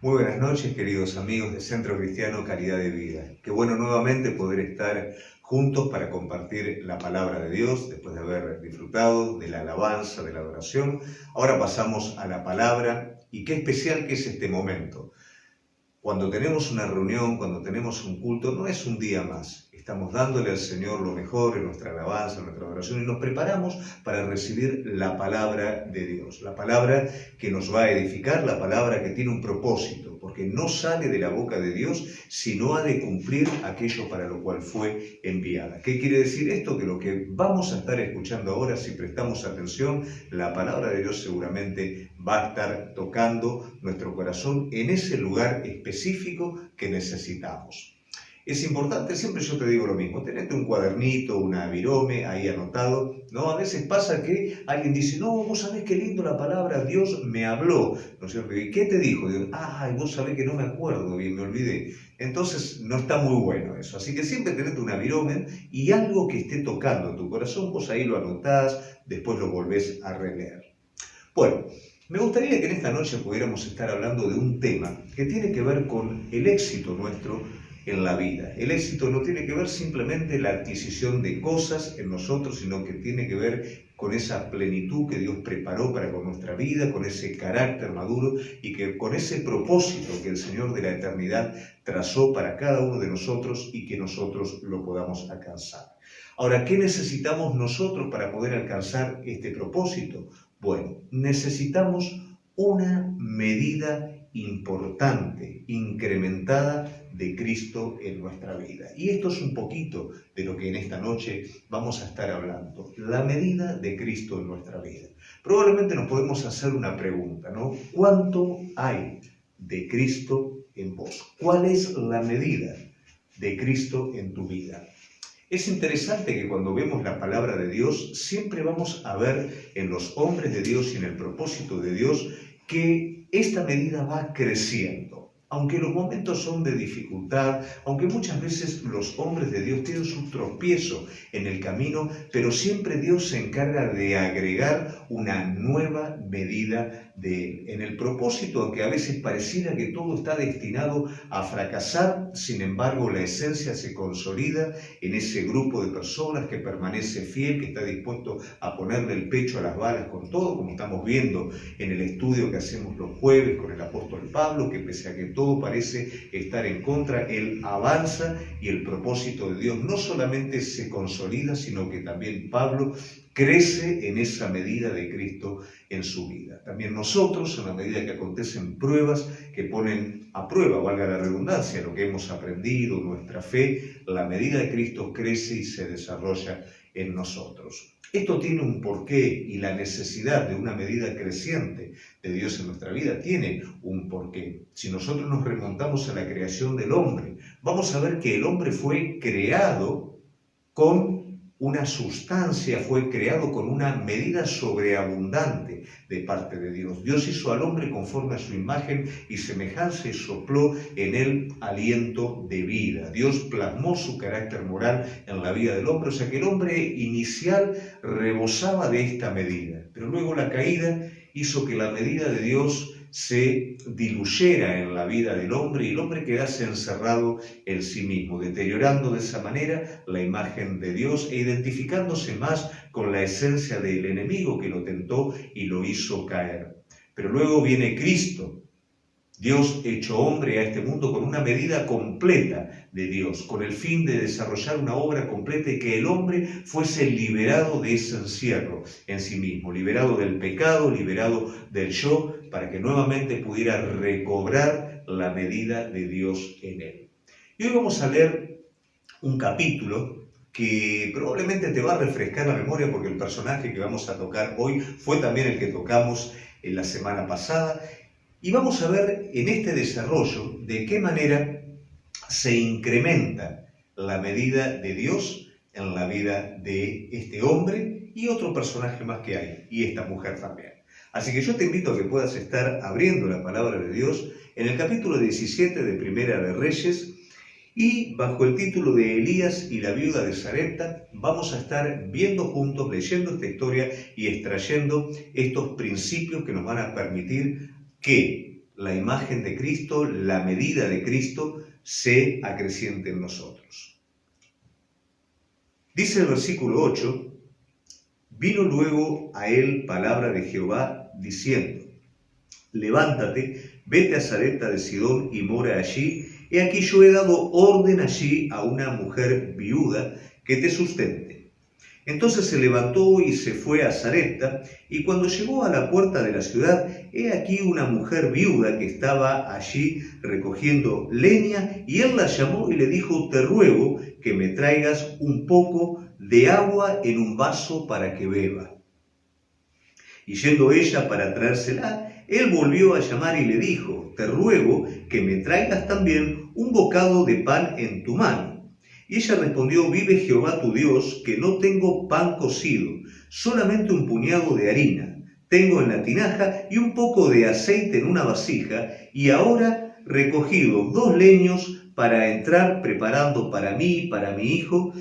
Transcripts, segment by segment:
Muy buenas noches, queridos amigos de Centro Cristiano Calidad de Vida. Qué bueno nuevamente poder estar juntos para compartir la palabra de Dios después de haber disfrutado de la alabanza, de la adoración. Ahora pasamos a la palabra y qué especial que es este momento. Cuando tenemos una reunión, cuando tenemos un culto, no es un día más. Estamos dándole al Señor lo mejor en nuestra alabanza, en nuestra adoración y nos preparamos para recibir la palabra de Dios. La palabra que nos va a edificar, la palabra que tiene un propósito, porque no sale de la boca de Dios, sino ha de cumplir aquello para lo cual fue enviada. ¿Qué quiere decir esto? Que lo que vamos a estar escuchando ahora, si prestamos atención, la palabra de Dios seguramente va a estar tocando nuestro corazón en ese lugar específico que necesitamos. Es importante, siempre yo te digo lo mismo, tenete un cuadernito, una virome ahí anotado, ¿no? A veces pasa que alguien dice, no, vos sabés qué lindo la palabra, Dios me habló, ¿no es cierto? ¿Y qué te dijo? Dios, ay, vos sabés que no me acuerdo bien, me olvidé. Entonces no está muy bueno eso, así que siempre tenete una virome y algo que esté tocando tu corazón, vos ahí lo anotás, después lo volvés a releer. Bueno, me gustaría que en esta noche pudiéramos estar hablando de un tema que tiene que ver con el éxito nuestro en la vida. El éxito no tiene que ver simplemente la adquisición de cosas en nosotros, sino que tiene que ver con esa plenitud que Dios preparó para con nuestra vida, con ese carácter maduro y que con ese propósito que el Señor de la eternidad trazó para cada uno de nosotros y que nosotros lo podamos alcanzar. Ahora, ¿qué necesitamos nosotros para poder alcanzar este propósito? Bueno, necesitamos una medida importante, incrementada de Cristo en nuestra vida. Y esto es un poquito de lo que en esta noche vamos a estar hablando, la medida de Cristo en nuestra vida. Probablemente nos podemos hacer una pregunta, ¿no? ¿Cuánto hay de Cristo en vos? ¿Cuál es la medida de Cristo en tu vida? Es interesante que cuando vemos la palabra de Dios, siempre vamos a ver en los hombres de Dios y en el propósito de Dios que esta medida va creciendo. Aunque los momentos son de dificultad, aunque muchas veces los hombres de Dios tienen su tropiezo en el camino, pero siempre Dios se encarga de agregar una nueva medida de Él. En el propósito que a veces pareciera que todo está destinado a fracasar, sin embargo la esencia se consolida en ese grupo de personas que permanece fiel, que está dispuesto a ponerle el pecho a las balas con todo, como estamos viendo en el estudio que hacemos los jueves con el apóstol Pablo, que pese a que todo parece estar en contra, él avanza y el propósito de Dios no solamente se consolida, sino que también Pablo crece en esa medida de Cristo en su vida. También nosotros, en la medida que acontecen pruebas que ponen a prueba, valga la redundancia, lo que hemos aprendido, nuestra fe, la medida de Cristo crece y se desarrolla en nosotros. Esto tiene un porqué y la necesidad de una medida creciente de Dios en nuestra vida tiene un porqué. Si nosotros nos remontamos a la creación del hombre, vamos a ver que el hombre fue creado con una sustancia, fue creado con una medida sobreabundante de parte de Dios. Dios hizo al hombre conforme a su imagen y semejanza y sopló en él aliento de vida. Dios plasmó su carácter moral en la vida del hombre, o sea que el hombre inicial rebosaba de esta medida, pero luego la caída hizo que la medida de Dios se diluyera en la vida del hombre y el hombre quedase encerrado en sí mismo, deteriorando de esa manera la imagen de Dios e identificándose más con la esencia del enemigo que lo tentó y lo hizo caer. Pero luego viene Cristo, Dios hecho hombre a este mundo con una medida completa de Dios, con el fin de desarrollar una obra completa y que el hombre fuese liberado de ese encierro en sí mismo, liberado del pecado, liberado del yo, para que nuevamente pudiera recobrar la medida de Dios en él. Y hoy vamos a leer un capítulo que probablemente te va a refrescar la memoria porque el personaje que vamos a tocar hoy fue también el que tocamos en la semana pasada. Y vamos a ver en este desarrollo de qué manera se incrementa la medida de Dios en la vida de este hombre y otro personaje más que hay, y esta mujer también. Así que yo te invito a que puedas estar abriendo la palabra de Dios en el capítulo 17 de Primera de Reyes y bajo el título de Elías y la viuda de Sarepta vamos a estar viendo juntos, leyendo esta historia y extrayendo estos principios que nos van a permitir que la imagen de Cristo, la medida de Cristo, se acreciente en nosotros. Dice el versículo 8, vino luego a él palabra de Jehová diciendo, levántate, vete a Sarepta de Sidón y mora allí, he aquí yo he dado orden allí a una mujer viuda que te sustente. Entonces se levantó y se fue a Sarepta, y cuando llegó a la puerta de la ciudad, he aquí una mujer viuda que estaba allí recogiendo leña, y él la llamó y le dijo, te ruego que me traigas un poco de agua en un vaso para que beba. Y yendo ella para traérsela, él volvió a llamar y le dijo, te ruego que me traigas también un bocado de pan en tu mano. Y ella respondió, vive Jehová tu Dios, que no tengo pan cocido, solamente un puñado de harina tengo en la tinaja y un poco de aceite en una vasija, y ahora recogido 2 leños para entrar preparando para mí y para mi hijo,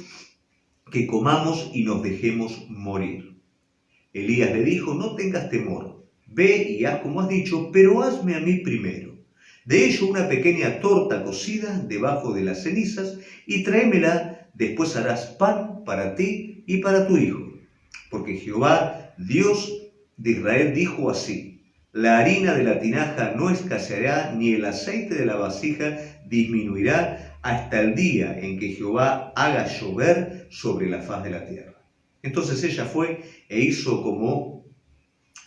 que comamos y nos dejemos morir. Elías le dijo, no tengas temor, ve y haz como has dicho, pero hazme a mí primero. De ello una pequeña torta cocida debajo de las cenizas y tráemela, después harás pan para ti y para tu hijo. Porque Jehová, Dios de Israel, dijo así, la harina de la tinaja no escaseará, ni el aceite de la vasija disminuirá hasta el día en que Jehová haga llover sobre la faz de la tierra. Entonces ella fue e hizo como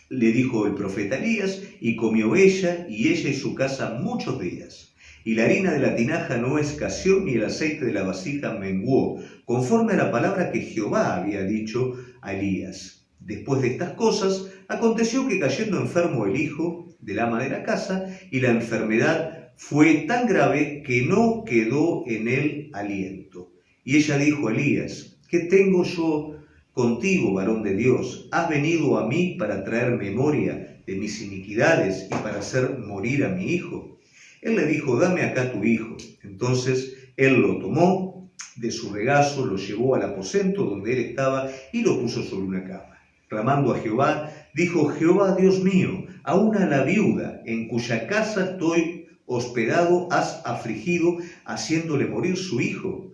le dijo el profeta Elías, y comió ella y su casa muchos días. Y la harina de la tinaja no escaseó, ni el aceite de la vasija menguó, conforme a la palabra que Jehová había dicho a Elías. Después de estas cosas, aconteció que cayendo enfermo el hijo del ama de la casa, y la enfermedad fue tan grave que no quedó en él aliento. Y ella dijo a Elías, ¿qué tengo yo contigo, varón de Dios? ¿Has venido a mí para traer memoria de mis iniquidades y para hacer morir a mi hijo? Él le dijo, dame acá tu hijo. Entonces él lo tomó de su regazo, lo llevó al aposento donde él estaba y lo puso sobre una cama. Clamando a Jehová, dijo, Jehová Dios mío, aún a la viuda en cuya casa estoy hospedado has afligido, haciéndole morir su hijo.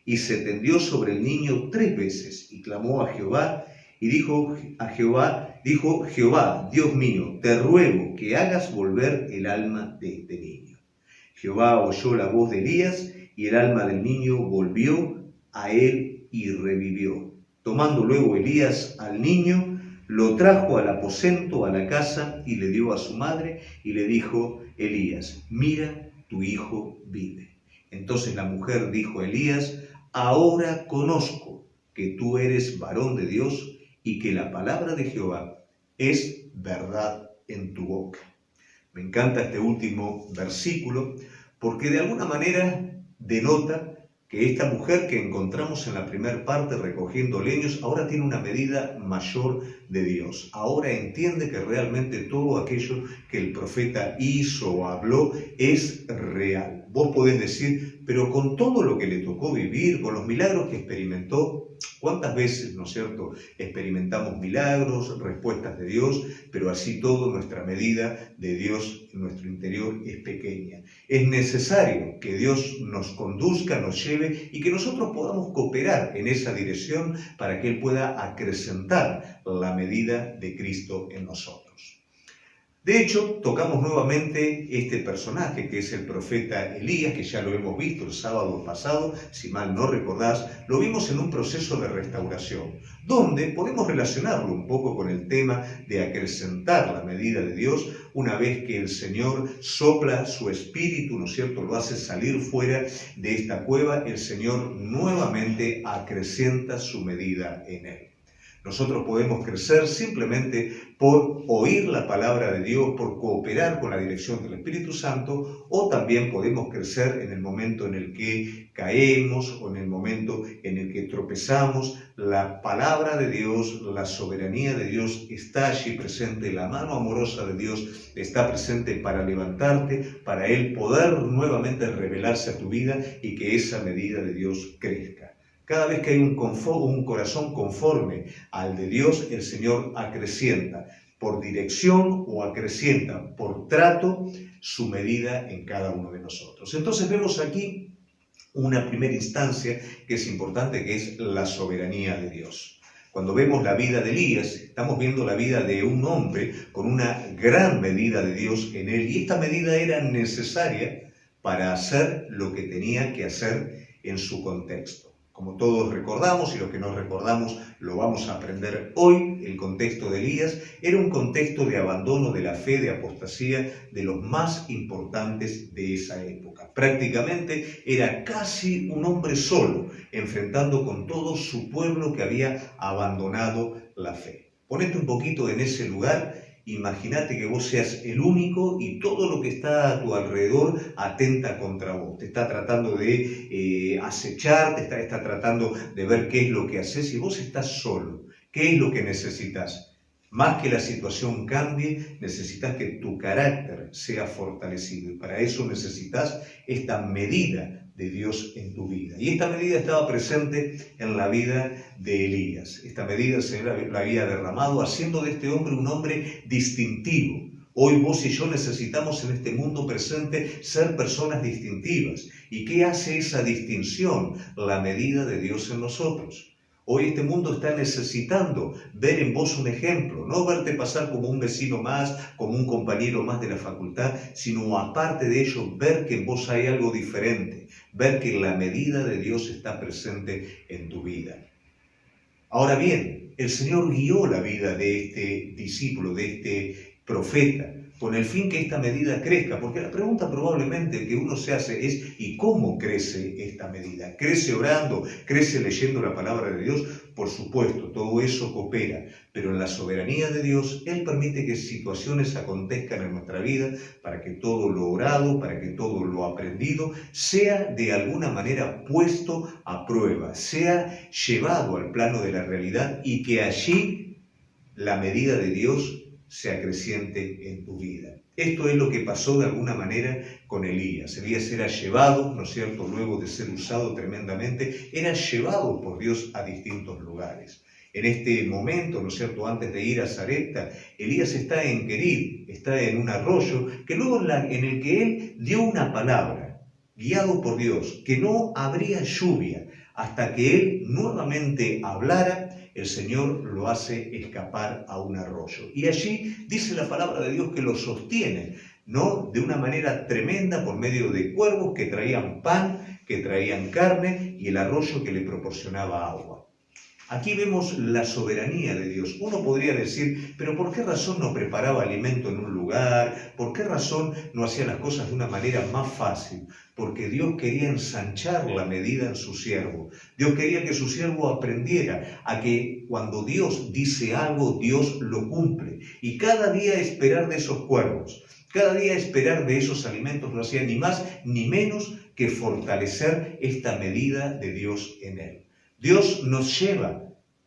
Y se tendió sobre el niño 3 veces y clamó a Jehová y dijo, Jehová, Dios mío, te ruego que hagas volver el alma de este niño. Jehová oyó la voz de Elías y el alma del niño volvió a él y revivió. Tomando luego Elías al niño, lo trajo al aposento, a la casa, y le dio a su madre y le dijo, Elías, mira, tu hijo vive. Entonces la mujer dijo a Elías, ahora conozco que tú eres varón de Dios y que la palabra de Jehová es verdad en tu boca. Me encanta este último versículo porque de alguna manera denota que esta mujer que encontramos en la primera parte recogiendo leños ahora tiene una medida mayor de Dios. Ahora entiende que realmente todo aquello que el profeta hizo o habló es real. Vos podés decir, pero con todo lo que le tocó vivir, con los milagros que experimentó, ¿cuántas veces, no es cierto, experimentamos milagros, respuestas de Dios, pero así todo nuestra medida de Dios en nuestro interior es pequeña? Es necesario que Dios nos conduzca, nos lleve y que nosotros podamos cooperar en esa dirección para que Él pueda acrecentar la medida de Cristo en nosotros. De hecho, tocamos nuevamente este personaje que es el profeta Elías, que ya lo hemos visto el sábado pasado, si mal no recordás, lo vimos en un proceso de restauración, donde podemos relacionarlo un poco con el tema de acrecentar la medida de Dios una vez que el Señor sopla su espíritu, ¿no es cierto?, lo hace salir fuera de esta cueva, el Señor nuevamente acrecenta su medida en él. Nosotros podemos crecer simplemente por oír la palabra de Dios, por cooperar con la dirección del Espíritu Santo, o también podemos crecer en el momento en el que caemos o en el momento en el que tropezamos. La palabra de Dios, la soberanía de Dios está allí presente, la mano amorosa de Dios está presente para levantarte, para Él poder nuevamente revelarse a tu vida y que esa medida de Dios crezca. Cada vez que hay un corazón conforme al de Dios, el Señor acrecienta. por dirección o acrecienta por trato su medida en cada uno de nosotros. Entonces vemos aquí una primera instancia que es importante, que es la soberanía de Dios. Cuando vemos la vida de Elías, estamos viendo la vida de un hombre con una gran medida de Dios en él, y esta medida era necesaria para hacer lo que tenía que hacer en su contexto. Como todos recordamos, y los que no recordamos lo vamos a aprender hoy, el contexto de Elías era un contexto de abandono de la fe, de apostasía, de los más importantes de esa época. Prácticamente era casi un hombre solo, enfrentando con todo su pueblo que había abandonado la fe. Ponete un poquito en ese lugar. Imagínate que vos seas el único y todo lo que está a tu alrededor atenta contra vos. Te está tratando de acechar, te está tratando de ver qué es lo que haces y vos estás solo. ¿Qué es lo que necesitas? Más que la situación cambie, necesitas que tu carácter sea fortalecido. Y para eso necesitas esta medida de Dios en tu vida. Y esta medida estaba presente en la vida de Elías. Esta medida se la había derramado, haciendo de este hombre un hombre distintivo. Hoy vos y yo necesitamos en este mundo presente ser personas distintivas. ¿Y qué hace esa distinción? La medida de Dios en nosotros. Hoy este mundo está necesitando ver en vos un ejemplo, no verte pasar como un vecino más, como un compañero más de la facultad, sino aparte de ello, ver que en vos hay algo diferente, ver que la medida de Dios está presente en tu vida. Ahora bien, el Señor guió la vida de este discípulo, de este profeta, con el fin que esta medida crezca, porque la pregunta probablemente que uno se hace es ¿y cómo crece esta medida? ¿Crece orando? ¿Crece leyendo la palabra de Dios? Por supuesto, todo eso coopera, pero en la soberanía de Dios, Él permite que situaciones acontezcan en nuestra vida para que todo lo orado, para que todo lo aprendido, sea de alguna manera puesto a prueba, sea llevado al plano de la realidad y que allí la medida de Dios se acreciente en tu vida. Esto es lo que pasó de alguna manera con Elías. Elías era llevado, ¿no es cierto?, luego de ser usado tremendamente, era llevado por Dios a distintos lugares. En este momento, ¿no es cierto?, antes de ir a Sarepta, Elías está en Querid, está en un arroyo, que luego en el que él dio una palabra, guiado por Dios, que no habría lluvia hasta que él nuevamente hablara. El Señor lo hace escapar a un arroyo. Y allí dice la palabra de Dios que lo sostiene, ¿no?, de una manera tremenda por medio de cuervos que traían pan, que traían carne y el arroyo que le proporcionaba agua. Aquí vemos la soberanía de Dios. Uno podría decir, pero ¿por qué razón no preparaba alimento en un lugar? ¿Por qué razón no hacía las cosas de una manera más fácil? Porque Dios quería ensanchar la medida en su siervo. Dios quería que su siervo aprendiera a que cuando Dios dice algo, Dios lo cumple. Y cada día esperar de esos cuervos, cada día esperar de esos alimentos no hacía ni más ni menos que fortalecer esta medida de Dios en él. Dios nos lleva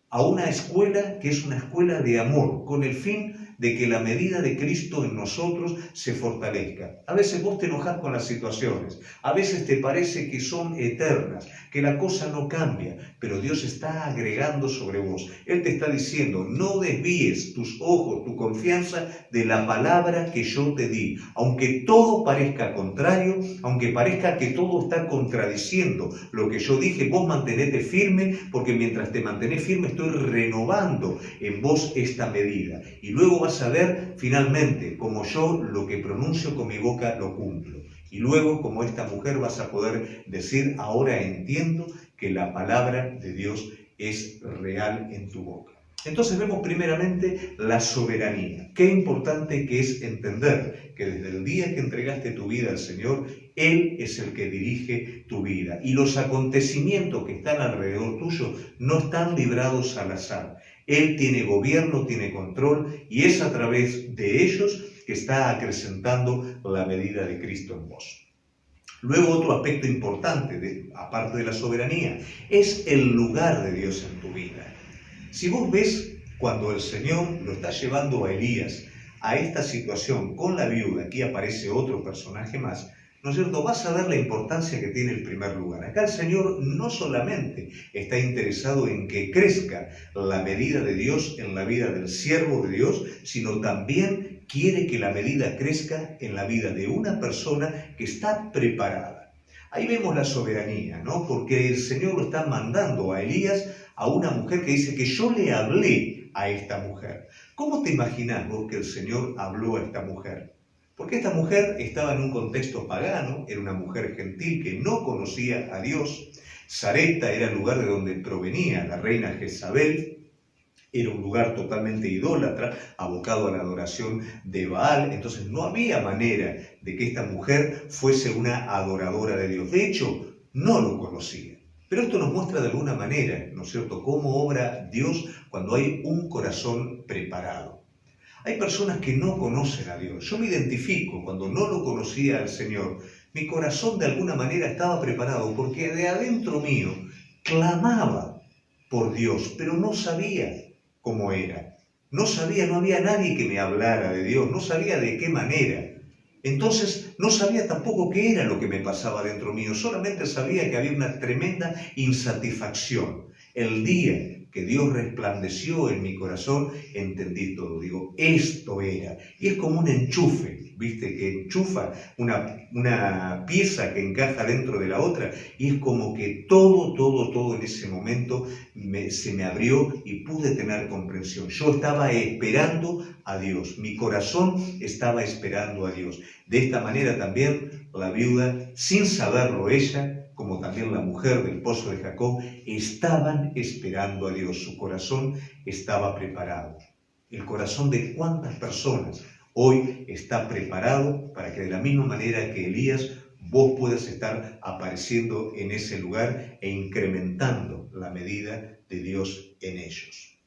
a una escuela que es una escuela de amor, con el fin de que la medida de Cristo en nosotros se fortalezca. A veces vos te enojás con las situaciones, a veces te parece que son eternas, que la cosa no cambia, pero Dios está agregando sobre vos. Él te está diciendo, no desvíes tus ojos, tu confianza de la palabra que yo te di. Aunque todo parezca contrario, aunque parezca que todo está contradiciendo lo que yo dije, vos mantenete firme, porque mientras te mantenés firme estoy renovando en vos esta medida. Y luego vas a ver finalmente como yo lo que pronuncio con mi boca lo cumplo. Y luego como esta mujer vas a poder decir, ahora entiendo que la palabra de Dios es real en tu boca. Entonces vemos primeramente la soberanía. Qué importante que es entender que desde el día que entregaste tu vida al Señor, Él es el que dirige tu vida. Y los acontecimientos que están alrededor tuyo no están librados al azar. Él tiene gobierno, tiene control y es a través de ellos que está acrecentando la medida de Cristo en vos. Luego otro aspecto importante, aparte de la soberanía, es el lugar de Dios en tu vida. Si vos ves cuando el Señor lo está llevando a Elías a esta situación con la viuda, aquí aparece otro personaje más, ¿no es cierto?, vas a ver la importancia que tiene el primer lugar. Acá el Señor no solamente está interesado en que crezca la medida de Dios en la vida del siervo de Dios, sino también quiere que la medida crezca en la vida de una persona que está preparada. Ahí vemos la soberanía, ¿no? Porque el Señor lo está mandando a Elías, a una mujer que dice que yo le hablé a esta mujer. ¿Cómo te imaginás vos que el Señor habló a esta mujer? Porque esta mujer estaba en un contexto pagano, era una mujer gentil que no conocía a Dios. Sarepta era el lugar de donde provenía la reina Jezabel. Era un lugar totalmente idólatra, abocado a la adoración de Baal. Entonces no había manera de que esta mujer fuese una adoradora de Dios. De hecho, no lo conocía. Pero esto nos muestra de alguna manera, ¿no es cierto?, cómo obra Dios cuando hay un corazón preparado. Hay personas que no conocen a Dios. Yo me identifico, cuando no lo conocía al Señor, mi corazón de alguna manera estaba preparado porque de adentro mío clamaba por Dios, pero no sabía cómo era. No sabía, no había nadie que me hablara de Dios, no sabía de qué manera. Entonces no sabía tampoco qué era lo que me pasaba dentro mío, solamente sabía que había una tremenda insatisfacción. El día que Dios resplandeció en mi corazón, entendí todo. Digo, esto era. Y es como un enchufe, ¿viste? Que enchufa una pieza que encaja dentro de la otra. Y es como que todo en ese momento se me abrió y pude tener comprensión. Yo estaba esperando a Dios. Mi corazón estaba esperando a Dios. De esta manera también la viuda, sin saberlo ella, como también la mujer del pozo de Jacob, estaban esperando a Dios. Su corazón estaba preparado. El corazón de cuántas personas hoy está preparado para que de la misma manera que Elías, vos puedas estar apareciendo en ese lugar e incrementando la medida de Dios en ellos.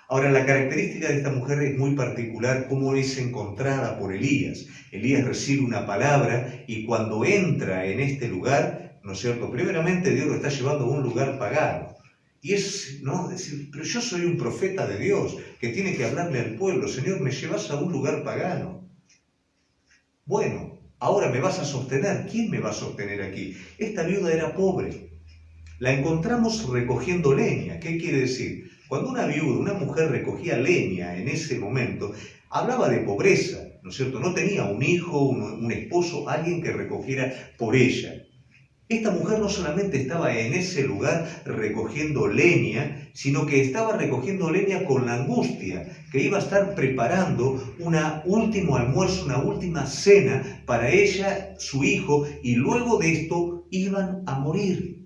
Ahora, la característica de esta mujer es muy particular, cómo es encontrada por Elías. Elías recibe una palabra y cuando entra en este lugar, ¿no es cierto?, primeramente Dios lo está llevando a un lugar pagano. Y es, ¿no?, decir, pero yo soy un profeta de Dios que tiene que hablarle al pueblo. Señor, me llevas a un lugar pagano. Bueno, ahora me vas a sostener. ¿Quién me va a sostener aquí? Esta viuda era pobre. La encontramos recogiendo leña. ¿Qué quiere decir? Cuando una viuda, una mujer recogía leña en ese momento, hablaba de pobreza, ¿no es cierto? No tenía un hijo, un esposo, alguien que recogiera por ella. Esta mujer no solamente estaba en ese lugar recogiendo leña, sino que estaba recogiendo leña con la angustia, que iba a estar preparando un último almuerzo, una última cena para ella, su hijo, y luego de esto iban a morir.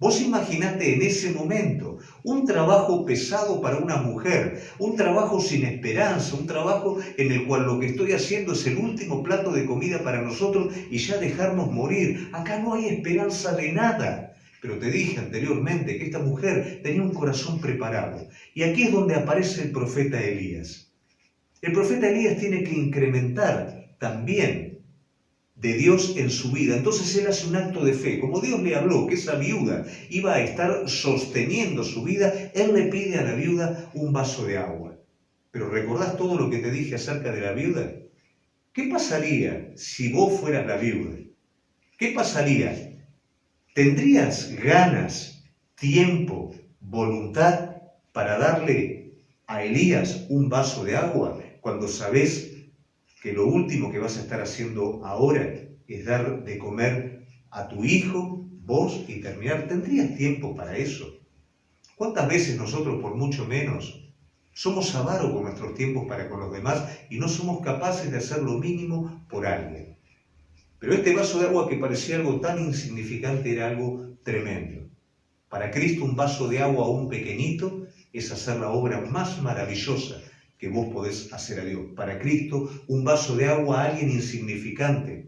Vos imaginate en ese momento un trabajo pesado para una mujer, un trabajo sin esperanza, un trabajo en el cual lo que estoy haciendo es el último plato de comida para nosotros y ya dejarnos morir. Acá no hay esperanza de nada. Pero te dije anteriormente que esta mujer tenía un corazón preparado. Y aquí es donde aparece el profeta Elías. El profeta Elías tiene que incrementar también de Dios en su vida. Entonces él hace un acto de fe. Como Dios le habló que esa viuda iba a estar sosteniendo su vida, él le pide a la viuda un vaso de agua. Pero ¿recordás todo lo que te dije acerca de la viuda? ¿Qué pasaría si vos fueras la viuda? ¿Qué pasaría? ¿Tendrías ganas, tiempo, voluntad para darle a Elías un vaso de agua cuando sabés que lo último que vas a estar haciendo ahora es dar de comer a tu hijo, vos, y terminar? ¿Tendrías tiempo para eso? ¿Cuántas veces nosotros, por mucho menos, somos avaros con nuestros tiempos para con los demás y no somos capaces de hacer lo mínimo por alguien? Pero este vaso de agua que parecía algo tan insignificante era algo tremendo. Para Cristo un vaso de agua a un pequeñito es hacer la obra más maravillosa que vos podés hacer a Dios. Para Cristo, un vaso de agua a alguien insignificante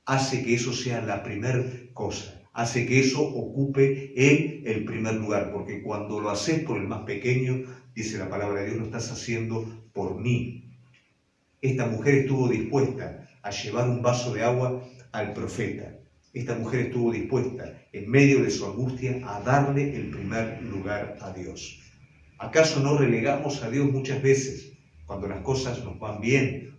hace que eso sea la primera cosa, hace que eso ocupe Él el primer lugar, porque cuando lo haces por el más pequeño, dice la palabra de Dios, lo estás haciendo por mí. Esta mujer estuvo dispuesta a llevar un vaso de agua al profeta. Esta mujer estuvo dispuesta, en medio de su angustia, a darle el primer lugar a Dios. ¿Acaso no relegamos a Dios muchas veces cuando las cosas nos van bien?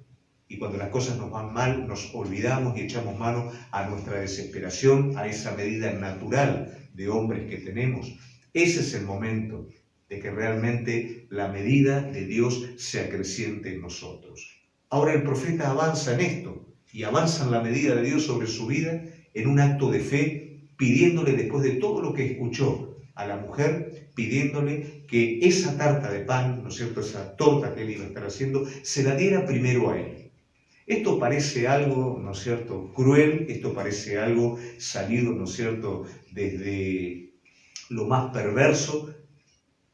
Y cuando las cosas nos van mal, nos olvidamos y echamos mano a nuestra desesperación, a esa medida natural de hombres que tenemos. Ese es el momento de que realmente la medida de Dios se acreciente en nosotros. Ahora el profeta avanza en esto y avanza en la medida de Dios sobre su vida en un acto de fe, pidiéndole después de todo lo que escuchó a la mujer, pidiéndole que esa tarta de pan, ¿no es cierto?, esa torta que él iba a estar haciendo, se la diera primero a él. Esto parece algo, ¿no es cierto?, cruel, esto parece algo salido, ¿no es cierto?, desde lo más perverso,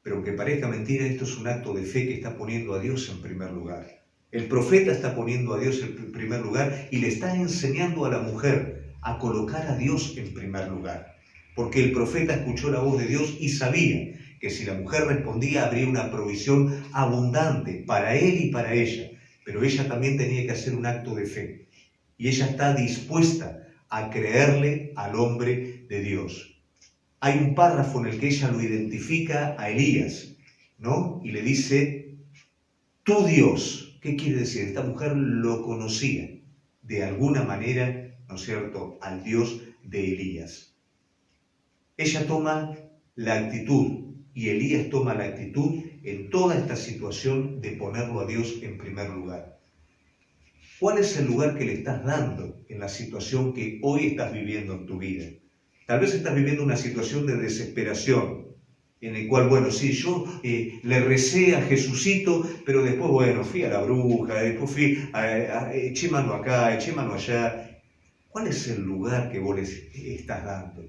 pero aunque parezca mentira, esto es un acto de fe que está poniendo a Dios en primer lugar. El profeta está poniendo a Dios en primer lugar y le está enseñando a la mujer a colocar a Dios en primer lugar. Porque el profeta escuchó la voz de Dios y sabía que si la mujer respondía habría una provisión abundante para él y para ella. Pero ella también tenía que hacer un acto de fe. Y ella está dispuesta a creerle al hombre de Dios. Hay un párrafo en el que ella lo identifica a Elías, ¿no? Y le dice, tu Dios. ¿Qué quiere decir? Esta mujer lo conocía de alguna manera, ¿no es cierto?, al Dios de Elías. Ella toma la actitud y Elías toma la actitud en toda esta situación de ponerlo a Dios en primer lugar. ¿Cuál es el lugar que le estás dando en la situación que hoy estás viviendo en tu vida? Tal vez estás viviendo una situación de desesperación, en el cual, bueno, sí, yo le recé a Jesucito, pero después, bueno, fui a la bruja, después eché mano acá, eché mano allá. ¿Cuál es el lugar que vos les estás dando?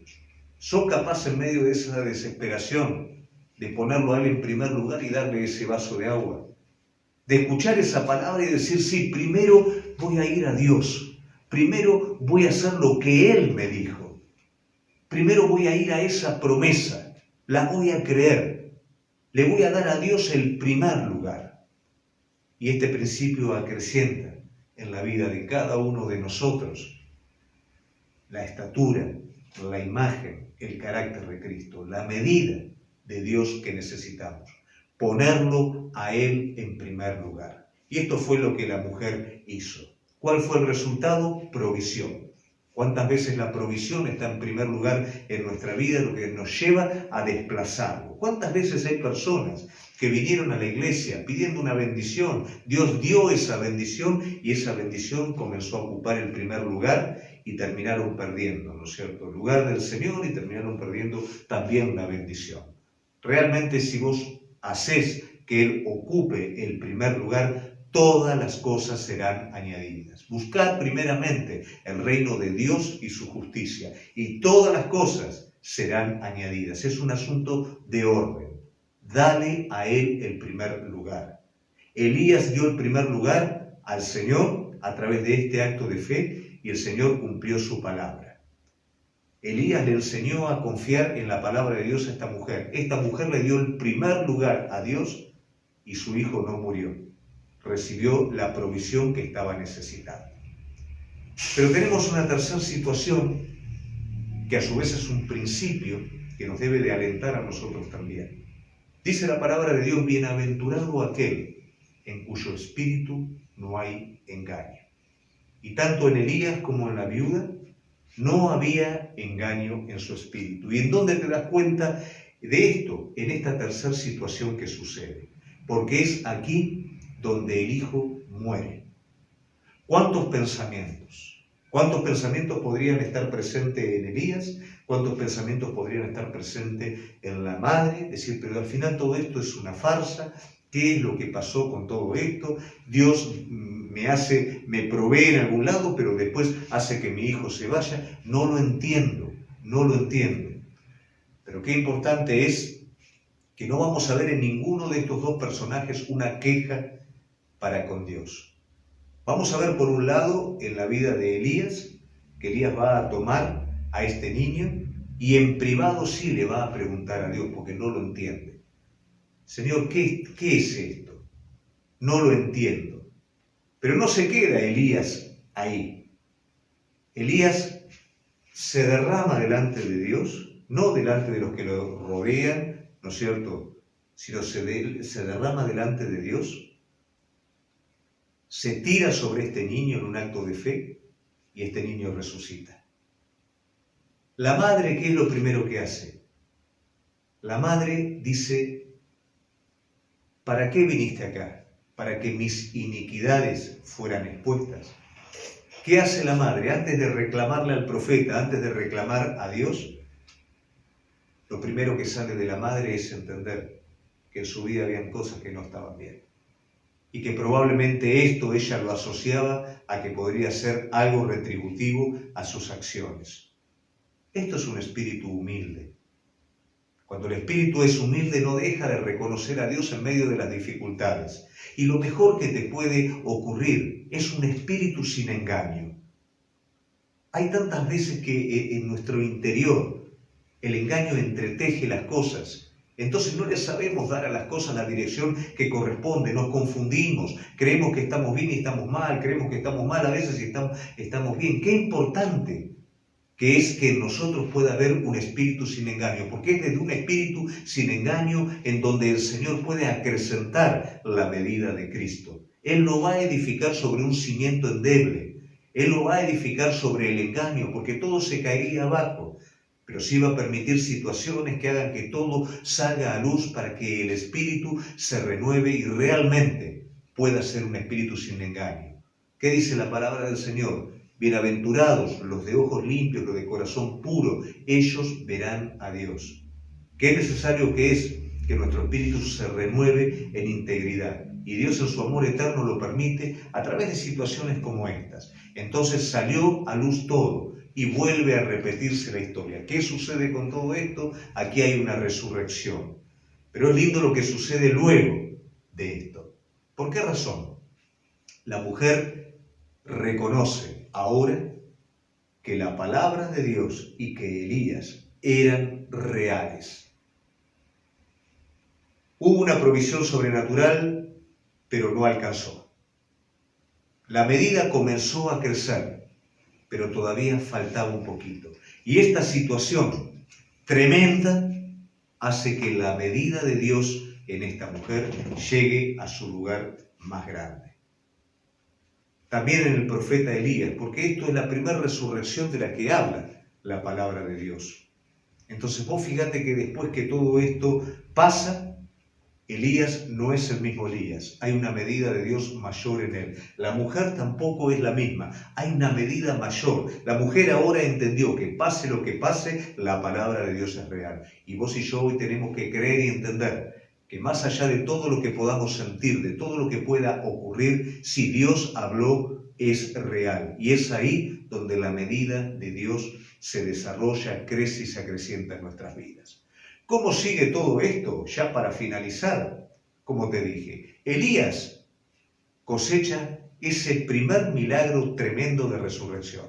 ¿Sos capaz en medio de esa desesperación de ponerlo a él en primer lugar y darle ese vaso de agua? De escuchar esa palabra y decir, sí, primero voy a ir a Dios, primero voy a hacer lo que Él me dijo. Primero voy a ir a esa promesa, la voy a creer, le voy a dar a Dios el primer lugar. Y este principio acrecienta en la vida de cada uno de nosotros la estatura, la imagen, el carácter de Cristo, la medida de Dios que necesitamos, ponerlo a Él en primer lugar. Y esto fue lo que la mujer hizo. ¿Cuál fue el resultado? Provisión. ¿Cuántas veces la provisión está en primer lugar en nuestra vida, lo que nos lleva a desplazarlo? ¿Cuántas veces hay personas que vinieron a la iglesia pidiendo una bendición? Dios dio esa bendición y esa bendición comenzó a ocupar el primer lugar y terminaron perdiendo, ¿no es cierto?, el lugar del Señor y terminaron perdiendo también la bendición. Realmente, si vos hacés que Él ocupe el primer lugar, todas las cosas serán añadidas. Buscad primeramente el reino de Dios y su justicia, y todas las cosas serán añadidas. Es un asunto de orden. Dale a Él el primer lugar. Elías dio el primer lugar al Señor a través de este acto de fe, y el Señor cumplió su palabra. Elías le enseñó a confiar en la palabra de Dios a esta mujer. Esta mujer le dio el primer lugar a Dios y su hijo no murió. Recibió la provisión que estaba necesitando. Pero tenemos una tercera situación que a su vez es un principio que nos debe de alentar a nosotros también. Dice la palabra de Dios, bienaventurado aquel en cuyo espíritu no hay engaño. Y tanto en Elías como en la viuda no había engaño en su espíritu. ¿Y en dónde te das cuenta de esto? En esta tercera situación que sucede. Porque es aquí donde el hijo muere. ¿Cuántos pensamientos? ¿Cuántos pensamientos podrían estar presentes en Elías? ¿Cuántos pensamientos podrían estar presentes en la madre? Decir, pero al final todo esto es una farsa. ¿Qué es lo que pasó con todo esto? Dios me provee en algún lado, pero después hace que mi hijo se vaya. No lo entiendo, no lo entiendo. Pero qué importante es que no vamos a ver en ninguno de estos dos personajes una queja para con Dios. Vamos a ver por un lado en la vida de Elías, que Elías va a tomar a este niño y en privado sí le va a preguntar a Dios porque no lo entiende. Señor, ¿qué es esto? No lo entiendo. Pero no se queda Elías ahí. Elías se derrama delante de Dios, no delante de los que lo rodean, ¿no es cierto?, sino se derrama delante de Dios se tira sobre este niño en un acto de fe y este niño resucita. La madre, ¿qué es lo primero que hace? La madre dice, ¿para qué viniste acá? ¿Para que mis iniquidades fueran expuestas? ¿Qué hace la madre? Antes de reclamarle al profeta, antes de reclamar a Dios, lo primero que sale de la madre es entender que en su vida habían cosas que no estaban bien. Y que probablemente esto ella lo asociaba a que podría ser algo retributivo a sus acciones. Esto es un espíritu humilde. Cuando el espíritu es humilde no deja de reconocer a Dios en medio de las dificultades. Y lo mejor que te puede ocurrir es un espíritu sin engaño. Hay tantas veces que en nuestro interior el engaño entreteje las cosas. Entonces no le sabemos dar a las cosas la dirección que corresponde, nos confundimos, creemos que estamos bien y estamos mal, creemos que estamos mal a veces y estamos bien. Qué importante que es que en nosotros pueda haber un espíritu sin engaño, porque es desde un espíritu sin engaño en donde el Señor puede acrecentar la medida de Cristo. Él no va a edificar sobre un cimiento endeble, Él lo va a edificar sobre el engaño, porque todo se caería abajo. Pero sí va a permitir situaciones que hagan que todo salga a luz para que el espíritu se renueve y realmente pueda ser un espíritu sin engaño. ¿Qué dice la palabra del Señor? Bienaventurados los de ojos limpios, los de corazón puro, ellos verán a Dios. Qué necesario que es que nuestro espíritu se renueve en integridad. Y Dios en su amor eterno lo permite a través de situaciones como estas. Entonces salió a luz todo. Y vuelve a repetirse la historia. ¿Qué sucede con todo esto? Aquí hay una resurrección. Pero es lindo lo que sucede luego de esto. ¿Por qué razón? La mujer reconoce ahora que la palabra de Dios y que Elías eran reales. Hubo una provisión sobrenatural, pero no alcanzó. La medida comenzó a crecer, pero todavía faltaba un poquito. Y esta situación tremenda hace que la medida de Dios en esta mujer llegue a su lugar más grande. También en el profeta Elías, porque esto es la primera resurrección de la que habla la palabra de Dios. Entonces vos fíjate que después que todo esto pasa, Elías no es el mismo Elías, hay una medida de Dios mayor en él. La mujer tampoco es la misma, hay una medida mayor. La mujer ahora entendió que pase lo que pase, la palabra de Dios es real. Y vos y yo hoy tenemos que creer y entender que más allá de todo lo que podamos sentir, de todo lo que pueda ocurrir, si Dios habló, es real. Y es ahí donde la medida de Dios se desarrolla, crece y se acrecienta en nuestras vidas. ¿Cómo sigue todo esto? Ya para finalizar, como te dije, Elías cosecha ese primer milagro tremendo de resurrección.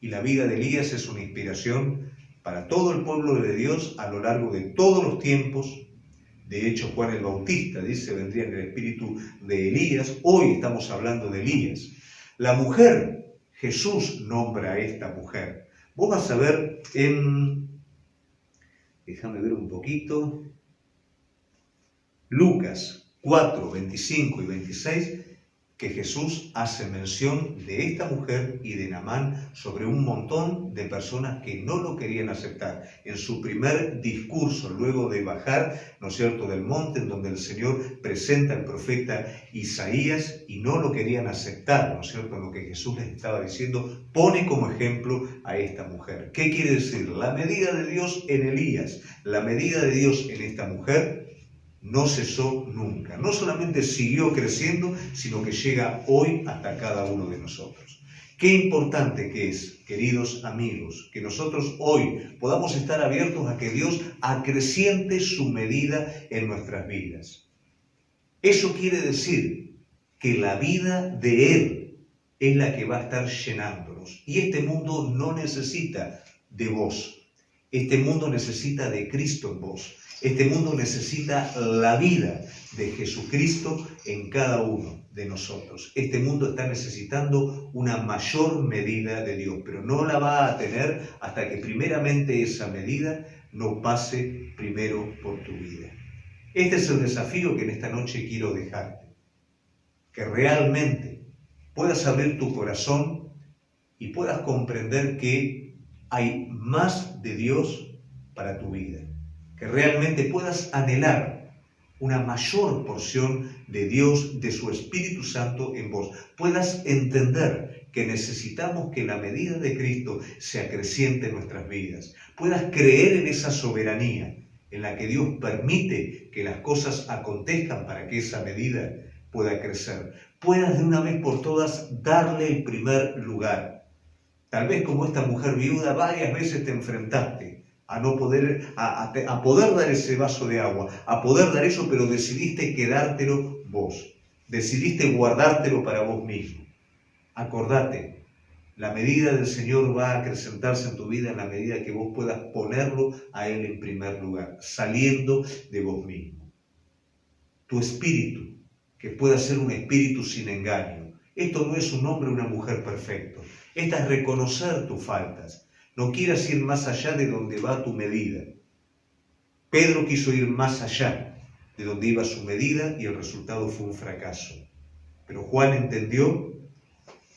Y la vida de Elías es una inspiración para todo el pueblo de Dios a lo largo de todos los tiempos. De hecho, Juan el Bautista dice, vendría en el espíritu de Elías. Hoy estamos hablando de Elías. La mujer, Jesús nombra a esta mujer. Vos vas a ver déjame ver un poquito. Lucas 4, 25 y 26, que Jesús hace mención de esta mujer y de Naamán sobre un montón de personas que no lo querían aceptar. En su primer discurso, luego de bajar, ¿no es cierto?, del monte en donde el Señor presenta al profeta Isaías y no lo querían aceptar, ¿no es cierto?, lo que Jesús les estaba diciendo, pone como ejemplo a esta mujer. ¿Qué quiere decir? La medida de Dios en Elías, la medida de Dios en esta mujer, no cesó nunca. No solamente siguió creciendo, sino que llega hoy hasta cada uno de nosotros. Qué importante que es, queridos amigos, que nosotros hoy podamos estar abiertos a que Dios acreciente su medida en nuestras vidas. Eso quiere decir que la vida de Él es la que va a estar llenándonos. Y este mundo no necesita de vos. Este mundo necesita de Cristo en vos. Este mundo necesita la vida de Jesucristo en cada uno de nosotros. Este mundo está necesitando una mayor medida de Dios, pero no la va a tener hasta que primeramente esa medida no pase primero por tu vida. Este es el desafío que en esta noche quiero dejarte. Que realmente puedas abrir tu corazón y puedas comprender que hay más de Dios para tu vida, que realmente puedas anhelar una mayor porción de Dios, de su Espíritu Santo en vos, puedas entender que necesitamos que la medida de Cristo se acreciente en nuestras vidas, puedas creer en esa soberanía en la que Dios permite que las cosas acontezcan para que esa medida pueda crecer, puedas de una vez por todas darle el primer lugar. Tal vez como esta mujer viuda varias veces te enfrentaste a no poder, a poder dar ese vaso de agua, a poder dar eso, pero decidiste quedártelo vos, decidiste guardártelo para vos mismo. Acordate, la medida del Señor va a acrecentarse en tu vida en la medida que vos puedas ponerlo a Él en primer lugar, saliendo de vos mismo. Tu espíritu, que pueda ser un espíritu sin engaño. Esto no es un hombre o una mujer perfecto. Esta es reconocer tus faltas. No quieras ir más allá de donde va tu medida. Pedro quiso ir más allá de donde iba su medida y el resultado fue un fracaso. Pero Juan entendió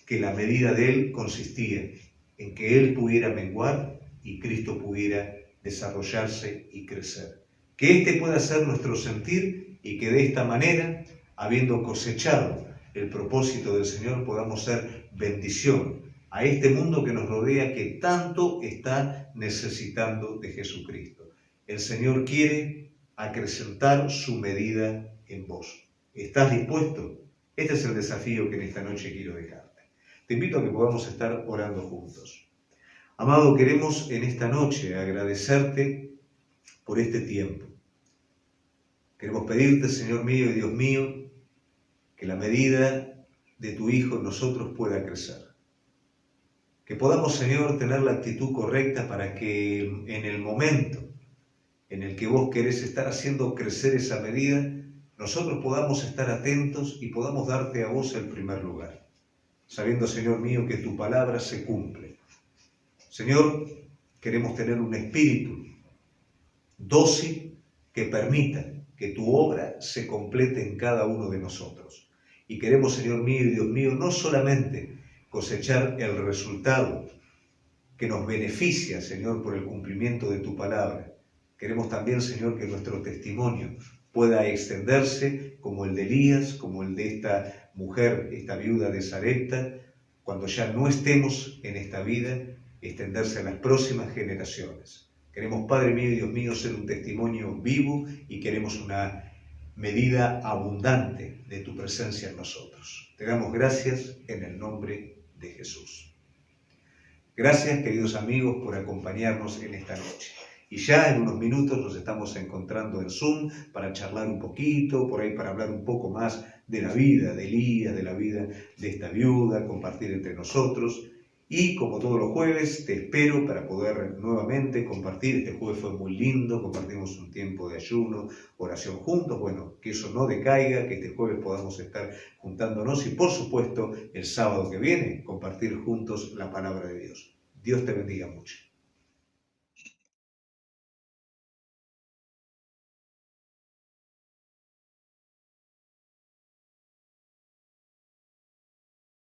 que la medida de él consistía en que él pudiera menguar y Cristo pudiera desarrollarse y crecer. Que este pueda ser nuestro sentir y que de esta manera, habiendo cosechado el propósito del Señor, podamos ser bendición a este mundo que nos rodea, que tanto está necesitando de Jesucristo. El Señor quiere acrecentar su medida en vos. ¿Estás dispuesto? Este es el desafío que en esta noche quiero dejarte. Te invito a que podamos estar orando juntos. Amado, queremos en esta noche agradecerte por este tiempo. Queremos pedirte, Señor mío y Dios mío, que la medida de tu Hijo en nosotros pueda crecer. Que podamos, Señor, tener la actitud correcta para que en el momento en el que vos querés estar haciendo crecer esa medida, nosotros podamos estar atentos y podamos darte a vos el primer lugar, sabiendo, Señor mío, que tu palabra se cumple. Señor, queremos tener un espíritu dócil que permita que tu obra se complete en cada uno de nosotros. Y queremos, Señor mío y Dios mío, no solamente cosechar el resultado que nos beneficia, Señor, por el cumplimiento de tu palabra. Queremos también, Señor, que nuestro testimonio pueda extenderse como el de Elías, como el de esta mujer, esta viuda de Sarepta, cuando ya no estemos en esta vida, extenderse a las próximas generaciones. Queremos, Padre mío y Dios mío, ser un testimonio vivo y queremos una medida abundante de tu presencia en nosotros. Te damos gracias en el nombre de Jesús. Gracias, queridos amigos, por acompañarnos en esta noche. Y ya en unos minutos nos estamos encontrando en Zoom para charlar un poquito, por ahí para hablar un poco más de la vida de Elías, de la vida de esta viuda, compartir entre nosotros. Y como todos los jueves, te espero para poder nuevamente compartir. Este jueves fue muy lindo, compartimos un tiempo de ayuno, oración juntos. Bueno, que eso no decaiga, que este jueves podamos estar juntándonos y, por supuesto, el sábado que viene, compartir juntos la palabra de Dios. Dios te bendiga mucho.